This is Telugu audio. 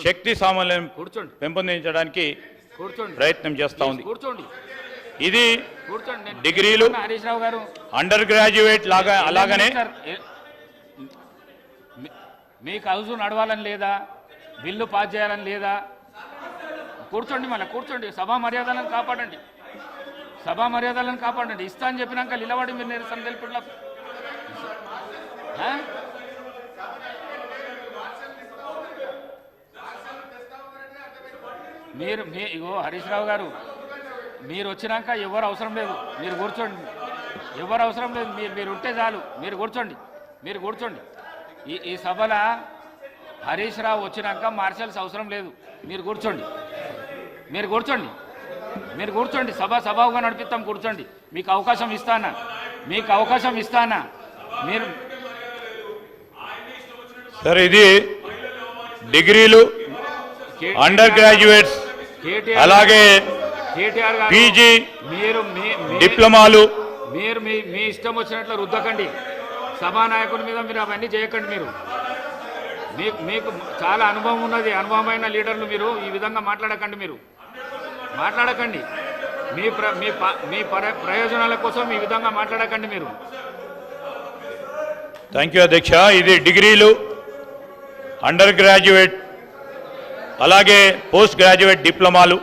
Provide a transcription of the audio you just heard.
శక్తి సామర్థ్యం పెంపొందించడానికి ప్రయత్నం చేస్తా ఉంది. ఇది డిగ్రీలు అండర్ గ్రాడ్యుయేట్ లాగా అలాగనే మీకు హౌస్ నడవాలని లేదా, బిల్లు పాస్ చేయాలని లేదా? కూర్చోండి, మళ్ళీ కూర్చోండి. సభా మర్యాదలను కాపాడండి, సభా మర్యాదలను కాపాడండి. ఇస్తా అని చెప్పినాక నిలబడి మీరు నిరసన తెలిపట్ల మీరు ఇగో హరీష్ రావు గారు, మీరు వచ్చినాక ఎవరు అవసరం లేదు, మీరు కూర్చోండి. ఎవరు అవసరం లేదు, మీరు ఉంటే చాలు. మీరు కూర్చోండి. ఈ సభలో హరీష్ రావు వచ్చినాక మార్షల్స్ అవసరం లేదు. మీరు కూర్చోండి. సభాగా నడిపిస్తాం. కూర్చోండి. మీకు అవకాశం ఇస్తానా. మీరు సార్, ఇది డిగ్రీలు అండర్ గ్రాడ్యుయేట్స్ అలాగే పీజీ డిప్లొమాలు మీరు మీ ఇష్టం వచ్చినట్లు రుద్దకండి. సభానాయకుల మీద మీరు అవన్నీ చేయకండి. మీకు చాలా అనుభవం ఉన్నది, అనుభవమైన లీడర్లు. మీరు ఈ విధంగా మాట్లాడకండి. మీ ప్రయోజనాల కోసం ఈ విధంగా మాట్లాడకండి మీరు. థ్యాంక్ యూ అధ్యక్ష. ఇది డిగ్రీలు అండర్ గ్రాడ్యుయేట్ అలాగే పోస్ట్ గ్రాడ్యుయేట్ డిప్లొమాలు